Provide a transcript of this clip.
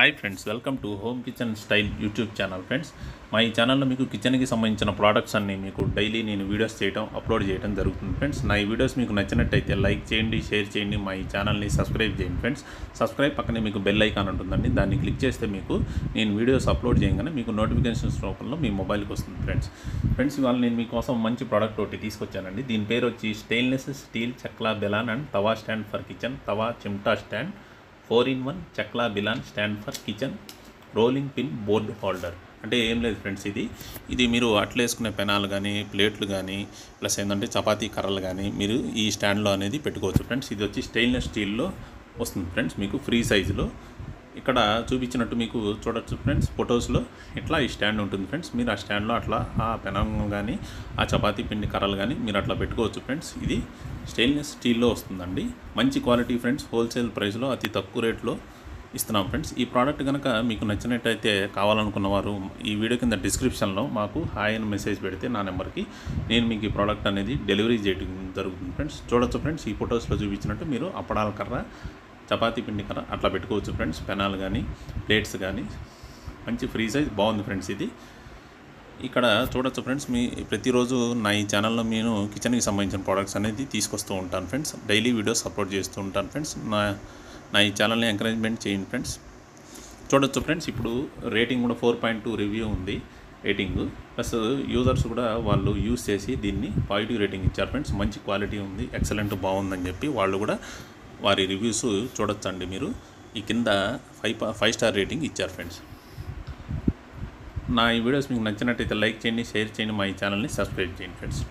Hi friends, welcome to home kitchen style YouTube channel. Friends, మా ఈ ఛానల్లో మీకు కిచెన్కి సంబంధించిన ప్రోడక్ట్స్ అన్ని మీకు డైలీ నేను వీడియోస్ అప్లోడ్ చేయడం జరుగుతుంది. ఫ్రెండ్స్, నా ఈ వీడియోస్ మీకు నచ్చినట్టయితే లైక్ చేయండి, షేర్ చేయండి, మా ఈ ఛానల్ని సబ్స్క్రైబ్ చేయండి. ఫ్రెండ్స్, సబ్స్క్రైబ్ పక్కనే మీకు బెల్ ఐకాన్ ఉంటుందండి, దాన్ని క్లిక్ చేస్తే మీకు నేను వీడియోస్ అప్లోడ్ చేయగానే మీకు నోటిఫికేషన్స్ రూపంలో మీ మొబైల్కి వస్తుంది. ఫ్రెండ్స్, ఇవాళ నేను మీకోసం మంచి ప్రోడక్ట్ ఒకటి తీసుకొచ్చానండి. దీని పేరు వచ్చి stainless steel chakla belan and tawa stand for kitchen, tawa chimta stand 4-in-1 chakla belan stand for kitchen rolling pin board holder. అంటే ఏం లేదు ఫ్రెండ్స్, ఇది మీరు అట్లు వేసుకునే పెనాలు కానీ, ప్లేట్లు కానీ, ప్లస్ ఏంటంటే చపాతీ కర్రలు కానీ మీరు ఈ స్టాండ్లో అనేది పెట్టుకోవచ్చు. ఫ్రెండ్స్, ఇది వచ్చి స్టెయిన్లెస్ స్టీల్లో వస్తుంది. ఫ్రెండ్స్, మీకు ఫ్రీ సైజులో ఇక్కడ చూపించినట్టు మీకు చూడొచ్చు. ఫ్రెండ్స్, ఫొటోస్లో ఇట్లా ఈ స్టాండ్ ఉంటుంది. ఫ్రెండ్స్, మీరు ఆ స్టాండ్లో అట్లా ఆ పెనం కానీ, ఆ చపాతీ పిండి కర్రలు కానీ మీరు అట్లా పెట్టుకోవచ్చు. ఫ్రెండ్స్, ఇది స్టెయిన్లెస్ స్టీల్లో వస్తుందండి. మంచి క్వాలిటీ ఫ్రెండ్స్, హోల్సేల్ ప్రైస్లో అతి తక్కువ రేట్లో ఇస్తున్నాం. ఫ్రెండ్స్, ఈ ప్రోడక్ట్ కనుక మీకు నచ్చినట్టయితే కావాలనుకున్నవారు ఈ వీడియో కింద డిస్క్రిప్షన్లో మాకు హాయ్ అని మెసేజ్ పెడితే నా నెంబర్కి నేను మీకు ఈ ప్రోడక్ట్ అనేది డెలివరీ చేయడం జరుగుతుంది. ఫ్రెండ్స్, చూడొచ్చు. ఫ్రెండ్స్, ఈ ఫొటోస్లో చూపించినట్టు మీరు అప్పడాల కర్ర, చపాతీ పిండి కర్ర అట్లా పెట్టుకోవచ్చు. ఫ్రెండ్స్, పెనాలు కానీ, ప్లేట్స్ కానీ మంచి ఫ్రీ సైజ్ బాగుంది. ఫ్రెండ్స్, ఇది ఇక్కడ చూడొచ్చు. ఫ్రెండ్స్, మీ ప్రతిరోజు నా ఈ ఛానల్లో నేను కిచెన్కి సంబంధించిన ప్రోడక్ట్స్ అనేది తీసుకొస్తూ ఉంటాను. ఫ్రెండ్స్, డైలీ వీడియోస్ అప్లోడ్ చేస్తూ ఉంటాను. ఫ్రెండ్స్, నా ఈ ఛానల్ని ఎంకరేజ్మెంట్ చేయండి. ఫ్రెండ్స్, చూడొచ్చు. ఫ్రెండ్స్, ఇప్పుడు రేటింగ్ కూడా 4.2 రివ్యూ ఉంది రేటింగ్. ప్లస్ యూజర్స్ కూడా వాళ్ళు యూజ్ చేసి దీన్ని పాజిటివ్ రేటింగ్ ఇచ్చారు. ఫ్రెండ్స్, మంచి క్వాలిటీ ఉంది, ఎక్సలెంట్ బాగుందని చెప్పి వాళ్ళు కూడా వారి రివ్యూస్ చూడొచ్చండి. మీరు ఈ కింద 5 స్టార్ రేటింగ్ ఇచ్చారు. ఫ్రెండ్స్, నా ఈ వీడియోస్ మీకు నచ్చినట్టయితే లైక్ చేయండి, షేర్ చేయండి, మా ఈ ఛానల్ని సబ్స్క్రైబ్ చేయండి. ఫ్రెండ్స్.